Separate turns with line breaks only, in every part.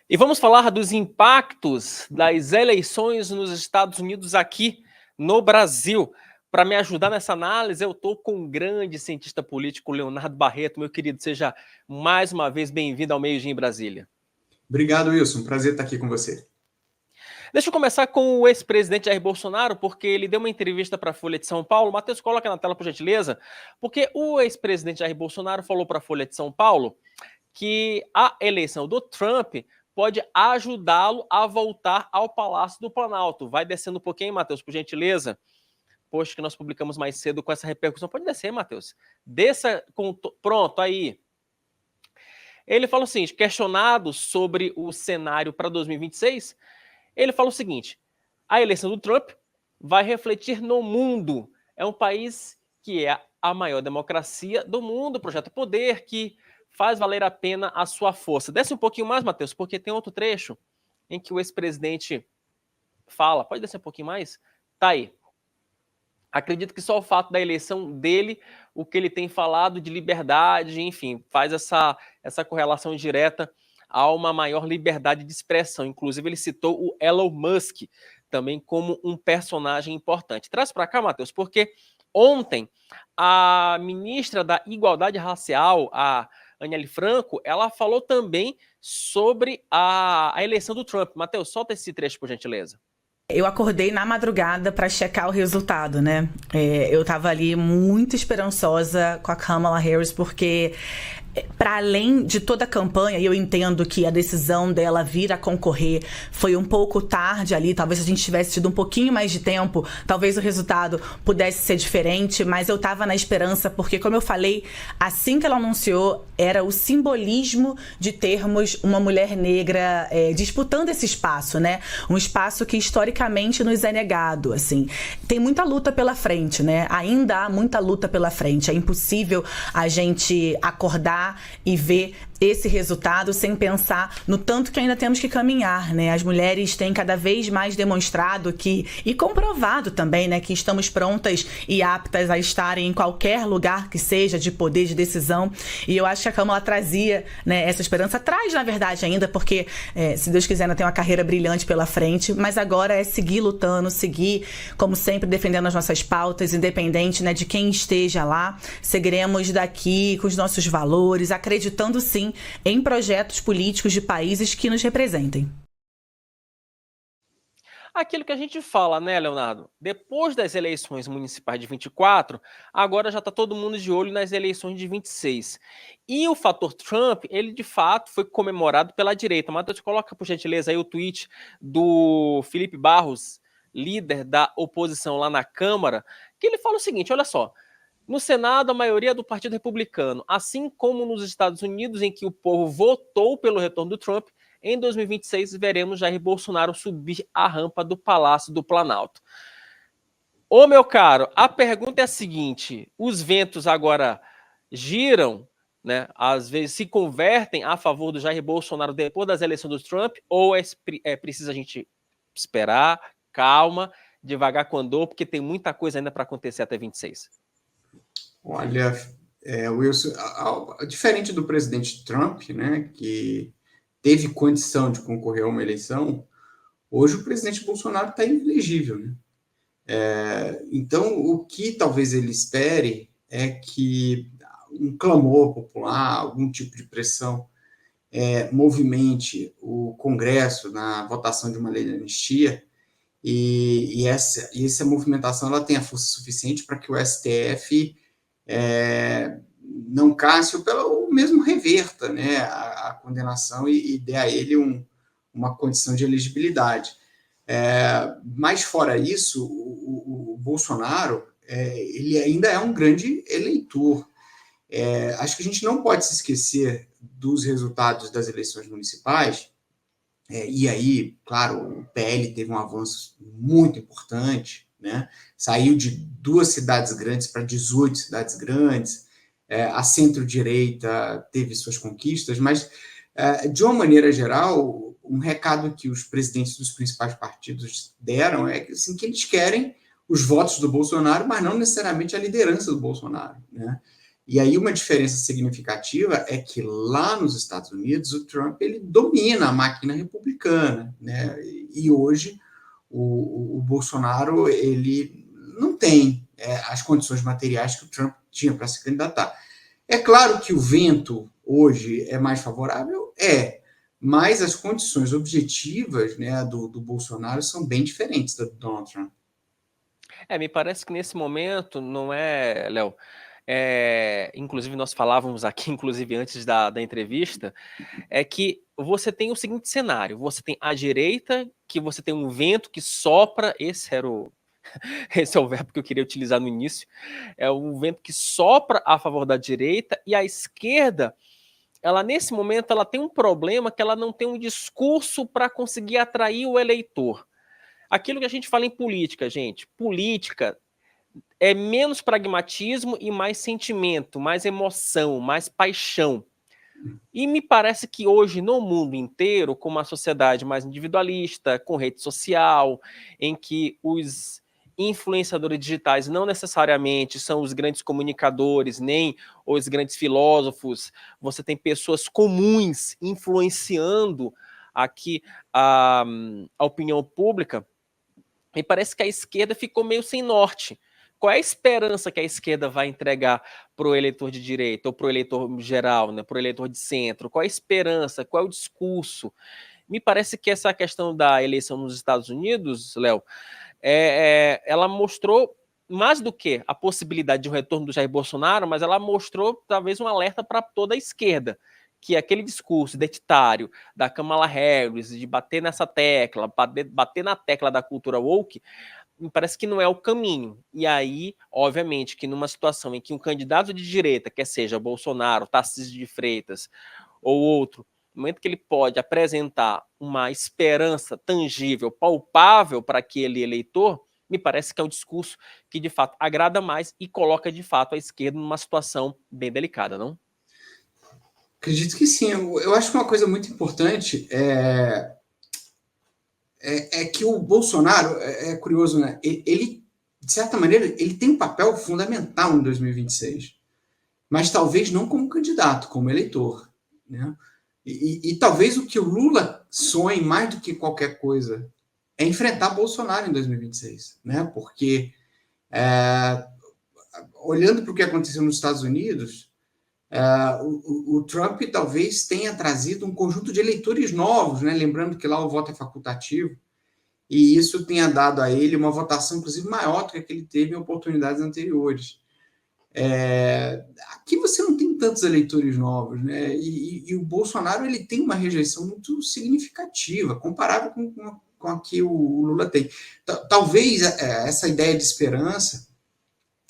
E vamos falar dos impactos das eleições nos Estados Unidos aqui no Brasil. Para me ajudar nessa análise, eu estou com um grande cientista político, Leonardo Barreto. Meu querido, seja mais uma vez bem-vindo ao Meio Dia em Brasília.
Obrigado, Wilson. Prazer estar aqui com você.
Deixa eu começar com o ex-presidente Jair Bolsonaro, porque ele deu uma entrevista para a Folha de São Paulo. Matheus, coloca na tela, por gentileza. Porque o ex-presidente Jair Bolsonaro falou para a Folha de São Paulo que a eleição do Trump pode ajudá-lo a voltar ao Palácio do Planalto. Vai descendo um pouquinho, Matheus, por gentileza. Post que nós publicamos mais cedo com essa repercussão. Pode descer, Matheus. Desça com... Pronto, aí. Ele fala o seguinte, questionado sobre o cenário para 2026, ele fala o seguinte, a eleição do Trump vai refletir no mundo. É um país que é a maior democracia do mundo, projeto Poder, que faz valer a pena a sua força. Desce um pouquinho mais, Matheus, porque tem outro trecho em que o ex-presidente fala. Pode descer um pouquinho mais? Tá aí. Acredito que só o fato da eleição dele, o que ele tem falado de liberdade, enfim, faz essa correlação direta a uma maior liberdade de expressão. Inclusive, ele citou o Elon Musk também como um personagem importante. Traz para cá, Matheus, porque ontem a ministra da Igualdade Racial, a Aniele Franco, ela falou também sobre a eleição do Trump. Matheus, solta esse trecho, por gentileza.
Eu acordei na madrugada para checar o resultado, né? Eu estava ali muito esperançosa com a Kamala Harris, porque para além de toda a campanha, e eu entendo que a decisão dela vir a concorrer foi um pouco tarde ali, talvez se a gente tivesse tido um pouquinho mais de tempo, talvez o resultado pudesse ser diferente, mas eu estava na esperança, porque como eu falei, assim que ela anunciou, era o simbolismo de termos uma mulher negra disputando esse espaço, né? Um espaço que historicamente nos é negado, assim. Tem muita luta pela frente, né? Ainda há muita luta pela frente, é impossível a gente acordar e ver esse resultado sem pensar no tanto que ainda temos que caminhar, né? As mulheres têm cada vez mais demonstrado que, e comprovado também, né, que estamos prontas e aptas a estarem em qualquer lugar que seja de poder de decisão, e eu acho que a Kamala trazia, né, essa esperança, traz na verdade ainda, porque se Deus quiser ainda tem uma carreira brilhante pela frente, mas agora é seguir lutando, seguir, como sempre, defendendo as nossas pautas, independente, né, de quem esteja lá, seguiremos daqui com os nossos valores, acreditando sim em projetos políticos de países que nos representem.
Aquilo que a gente fala, né, Leonardo? Depois das eleições municipais de 24, agora já está todo mundo de olho nas eleições de 26. E o fator Trump, ele de fato foi comemorado pela direita. Matheus, coloca por gentileza aí o tweet do Felipe Barros, líder da oposição lá na Câmara, que ele fala o seguinte, olha só, no Senado, a maioria é do Partido Republicano, assim como nos Estados Unidos, em que o povo votou pelo retorno do Trump, em 2026 veremos Jair Bolsonaro subir a rampa do Palácio do Planalto. Ô, meu caro, a pergunta é a seguinte, os ventos agora giram, né, às vezes se convertem a favor do Jair Bolsonaro depois das eleições do Trump, ou é preciso a gente esperar, calma, devagar com andor, porque tem muita coisa ainda para acontecer até 26?
Olha, Wilson, diferente do presidente Trump, né, que teve condição de concorrer a uma eleição, hoje o presidente Bolsonaro está inelegível, né? Então, o que talvez ele espere é que um clamor popular, algum tipo de pressão, movimente o Congresso na votação de uma lei de anistia, e essa movimentação ela tem a força suficiente para que o STF não casse, ou pelo mesmo reverta, né, a condenação e dê a ele uma condição de elegibilidade. Mas fora isso, o Bolsonaro ele ainda é um grande eleitor. Acho que a gente não pode se esquecer dos resultados das eleições municipais, e aí, claro, o PL teve um avanço muito importante, né? Saiu de 2 cidades grandes para 18 cidades grandes, a centro-direita teve suas conquistas, mas, de uma maneira geral, um recado que os presidentes dos principais partidos deram é que, assim, que eles querem os votos do Bolsonaro, mas não necessariamente a liderança do Bolsonaro, né? E aí uma diferença significativa é que lá nos Estados Unidos o Trump ele domina a máquina republicana, né? E hoje o Bolsonaro ele não tem as condições materiais que o Trump tinha para se candidatar. É claro que o vento hoje é mais favorável, mas as condições objetivas, né, do Bolsonaro são bem diferentes da do Donald Trump.
Me parece que nesse momento não é, Léo. Inclusive, nós falávamos aqui, inclusive antes da entrevista, é que você tem o seguinte cenário: você tem a direita, que você tem um vento que sopra, esse é o verbo que eu queria utilizar no início, é um vento que sopra a favor da direita, e a esquerda, ela nesse momento, ela tem um problema que ela não tem um discurso para conseguir atrair o eleitor. Aquilo que a gente fala em política, gente, política é menos pragmatismo e mais sentimento, mais emoção, mais paixão. E me parece que hoje, no mundo inteiro, com uma sociedade mais individualista, com rede social, em que os influenciadores digitais não necessariamente são os grandes comunicadores, nem os grandes filósofos, você tem pessoas comuns influenciando aqui a opinião pública, me parece que a esquerda ficou meio sem norte. Qual é a esperança que a esquerda vai entregar para o eleitor de direita, ou para o eleitor geral, né, para o eleitor de centro? Qual é a esperança? Qual é o discurso? Me parece que essa questão da eleição nos Estados Unidos, Léo, ela mostrou mais do que a possibilidade de um retorno do Jair Bolsonaro, mas ela mostrou talvez um alerta para toda a esquerda, que aquele discurso identitário da Kamala Harris, de bater nessa tecla, bater na tecla da cultura woke, me parece que não é o caminho. E aí, obviamente, que numa situação em que um candidato de direita, quer seja Bolsonaro, Tarcísio de Freitas ou outro, no momento que ele pode apresentar uma esperança tangível, palpável para aquele eleitor, me parece que é um discurso que, de fato, agrada mais e coloca, de fato, a esquerda numa situação bem delicada, não?
Acredito que sim. Eu acho que uma coisa muito importante que o Bolsonaro, é curioso, né? Ele, de certa maneira, ele tem um papel fundamental em 2026, mas talvez não como candidato, como eleitor, né? E talvez o que o Lula sonhe mais do que qualquer coisa é enfrentar Bolsonaro em 2026, né? Porque olhando para o que aconteceu nos Estados Unidos, o Trump talvez tenha trazido um conjunto de eleitores novos, né? Lembrando que lá o voto é facultativo, e isso tenha dado a ele uma votação, inclusive, maior do que a que ele teve em oportunidades anteriores. Aqui você não tem tantos eleitores novos, né? E o Bolsonaro ele tem uma rejeição muito significativa, comparável com a que o Lula tem. Talvez essa ideia de esperança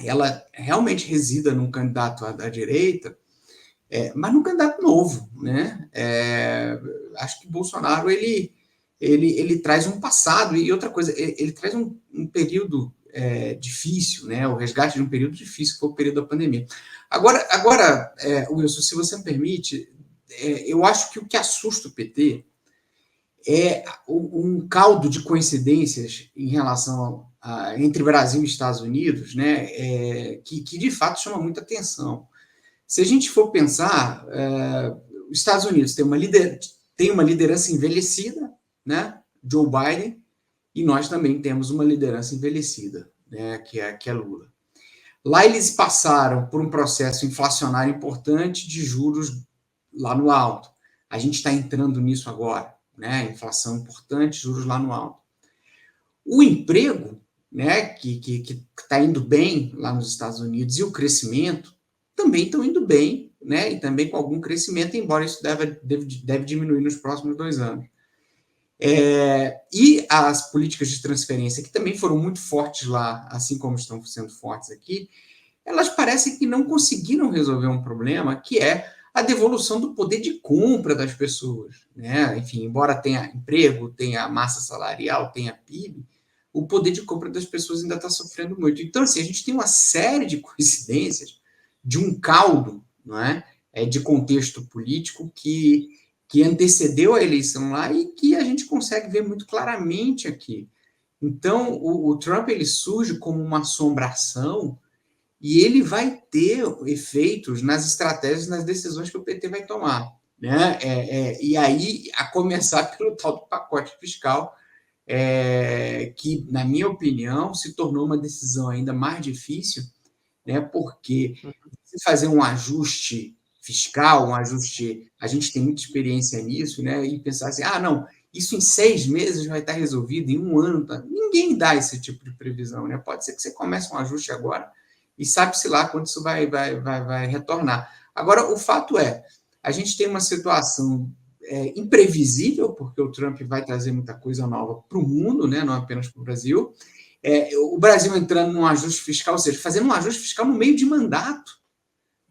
ela realmente resida num candidato da direita, mas num candidato novo, né? Acho que o Bolsonaro ele traz um passado e outra coisa, ele traz um período difícil, né? O resgate de um período difícil, que foi o período da pandemia. Agora, Wilson, se você me permite, eu acho que o que assusta o PT é um caldo de coincidências em relação entre Brasil e Estados Unidos, né? Que de fato chama muita atenção. Se a gente for pensar, os Estados Unidos tem uma liderança envelhecida, né? Joe Biden, e nós também temos uma liderança envelhecida, né? Que é Lula. Lá eles passaram por um processo inflacionário importante de juros lá no alto. A gente está entrando nisso agora, né? Inflação importante, juros lá no alto. O emprego, né? Que está indo bem lá nos Estados Unidos, e o crescimento também estão indo bem, né? E também com algum crescimento, embora isso deve diminuir nos próximos 2 anos. E as políticas de transferência, que também foram muito fortes lá, assim como estão sendo fortes aqui, elas parecem que não conseguiram resolver um problema, que é a devolução do poder de compra das pessoas, né? Enfim, embora tenha emprego, tenha massa salarial, tenha PIB, o poder de compra das pessoas ainda está sofrendo muito. Então, assim, a gente tem uma série de coincidências de um caldo, não é? De contexto político que antecedeu a eleição lá e que a gente consegue ver muito claramente aqui. Então, o Trump ele surge como uma assombração e ele vai ter efeitos nas estratégias, nas decisões que o PT vai tomar, né? E aí, a começar pelo tal do pacote fiscal, que, na minha opinião, se tornou uma decisão ainda mais difícil, né? Porque se fazer um ajuste fiscal, um ajuste, a gente tem muita experiência nisso, né? E pensar assim, não, isso em 6 meses vai estar resolvido, em 1 ano, tá? Ninguém dá esse tipo de previsão, né? Pode ser que você comece um ajuste agora e sabe-se lá quando isso vai retornar. Agora, o fato é, a gente tem uma situação imprevisível, porque o Trump vai trazer muita coisa nova para o mundo, né? Não apenas para o Brasil. O Brasil entrando num ajuste fiscal, ou seja, fazendo um ajuste fiscal no meio de mandato,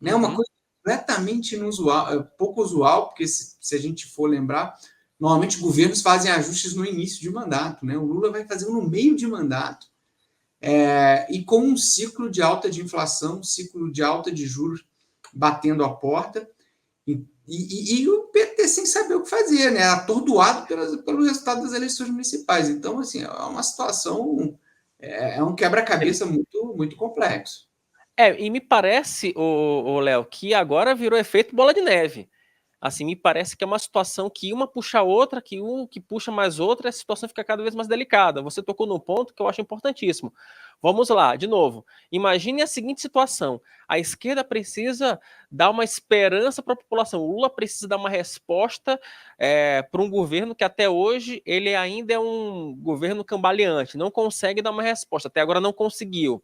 né? Uma coisa completamente inusual, pouco usual, porque se a gente for lembrar, normalmente governos fazem ajustes no início de mandato, né? O Lula vai fazer um no meio de mandato, e com um ciclo de alta de inflação, um ciclo de alta de juros batendo a porta, e o PT sem saber o que fazer, né? Atordoado pelo resultado das eleições municipais. Então, assim, é uma situação, é um quebra-cabeça muito, muito complexo.
E me parece, Léo, que agora virou efeito bola de neve. Assim, me parece que é uma situação que uma puxa a outra, que um que puxa mais outra, a situação fica cada vez mais delicada. Você tocou num ponto que eu acho importantíssimo. Vamos lá, de novo. Imagine a seguinte situação. A esquerda precisa dar uma esperança para a população. O Lula precisa dar uma resposta para um governo que até hoje ele ainda é um governo cambaleante. Não consegue dar uma resposta. Até agora não conseguiu.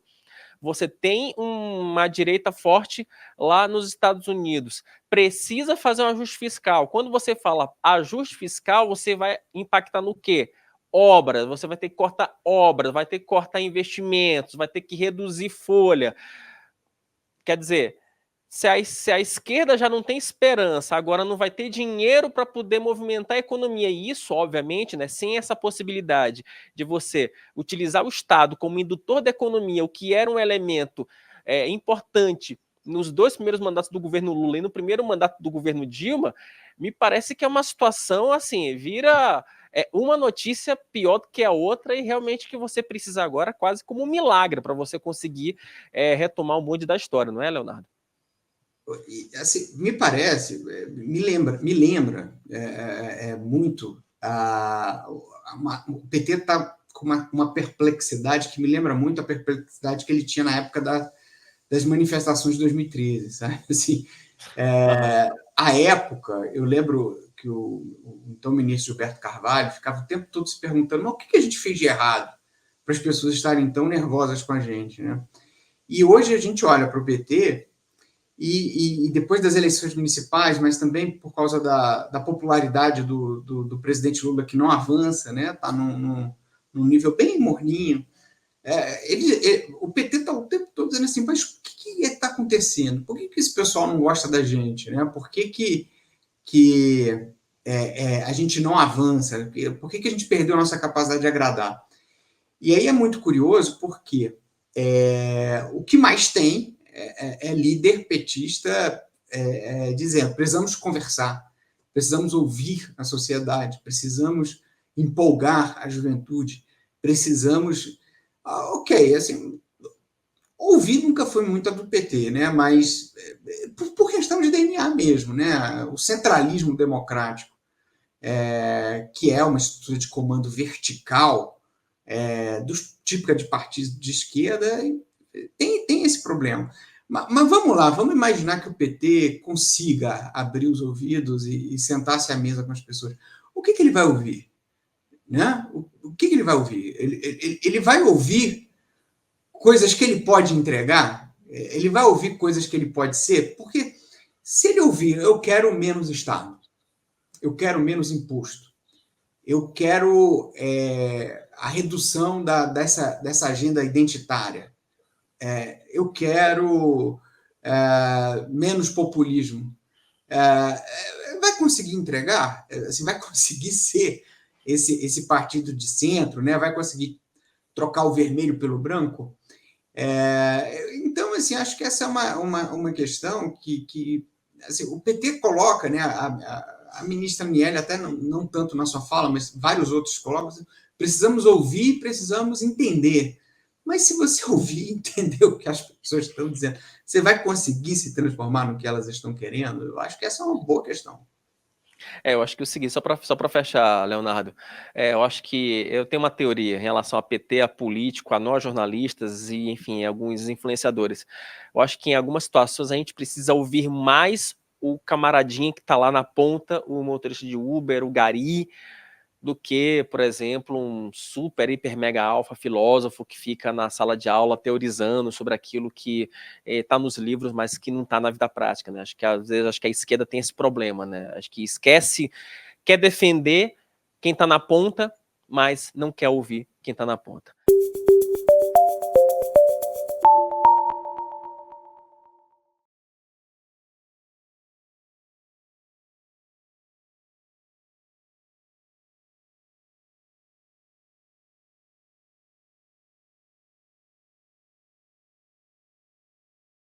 Você tem uma direita forte lá nos Estados Unidos. Precisa fazer um ajuste fiscal. Quando você fala ajuste fiscal, você vai impactar no quê? Obras. Você vai ter que cortar obras, vai ter que cortar investimentos, vai ter que reduzir folha. Quer dizer, se a esquerda já não tem esperança, agora não vai ter dinheiro para poder movimentar a economia, e isso, obviamente, né, sem essa possibilidade de você utilizar o Estado como indutor da economia, o que era um elemento importante nos 2 primeiros mandatos do governo Lula e no primeiro mandato do governo Dilma, me parece que é uma situação, assim, vira uma notícia pior do que a outra, e realmente que você precisa agora quase como um milagre para você conseguir retomar o bonde da história, não é, Leonardo?
Assim, me parece, me lembra muito o PT está com uma perplexidade que me lembra muito a perplexidade que ele tinha na época das manifestações de 2013, sabe? Assim, a época, eu lembro que o então ministro Gilberto Carvalho ficava o tempo todo se perguntando, mas o que a gente fez de errado para as pessoas estarem tão nervosas com a gente, né? E hoje a gente olha para o PT e depois das eleições municipais, mas também por causa da popularidade do presidente Lula, que não avança, né? Está num nível bem morninho. O PT está o tempo todo dizendo assim, mas o que está acontecendo? Por que esse pessoal não gosta da gente? Né? Por que a gente não avança? Por que a gente perdeu a nossa capacidade de agradar? E aí é muito curioso porque o que mais tem é líder petista dizendo, precisamos conversar, precisamos ouvir a sociedade, precisamos empolgar a juventude, precisamos... ok, assim, ouvir nunca foi muito a do PT, né? Mas por questão de DNA mesmo, né? O centralismo democrático, que é uma estrutura de comando vertical, típica de partidos de esquerda, tem esse problema. Mas vamos lá, vamos imaginar que o PT consiga abrir os ouvidos e sentar-se à mesa com as pessoas. O que ele vai ouvir? Né? O que ele vai ouvir? Ele vai ouvir coisas que ele pode entregar? Ele vai ouvir coisas que ele pode ser? Porque se ele ouvir, eu quero menos Estado, eu quero menos imposto, eu quero a redução dessa agenda identitária, eu quero menos populismo, vai conseguir entregar? Assim, vai conseguir ser esse partido de centro, né? Vai conseguir trocar o vermelho pelo branco? Então, assim, acho que essa é uma questão que assim, o PT coloca, né? A ministra Miele, até não tanto na sua fala, mas vários outros colocam, precisamos ouvir, precisamos entender. Mas se você ouvir e entender o que as pessoas estão dizendo, você vai conseguir se transformar no que elas estão querendo? Eu acho que essa é uma boa questão.
Eu acho que o seguinte, só para fechar, Leonardo, eu acho que eu tenho uma teoria em relação a PT, a político, a nós jornalistas e, enfim, alguns influenciadores. Eu acho que em algumas situações a gente precisa ouvir mais o camaradinha que está lá na ponta, o motorista de Uber, o gari, do que, por exemplo, um super, hiper, mega alfa filósofo que fica na sala de aula teorizando sobre aquilo que está nos livros, mas que não está na vida prática, né? Acho que às vezes a esquerda tem esse problema, né? Acho que esquece, quer defender quem está na ponta, mas não quer ouvir quem está na ponta.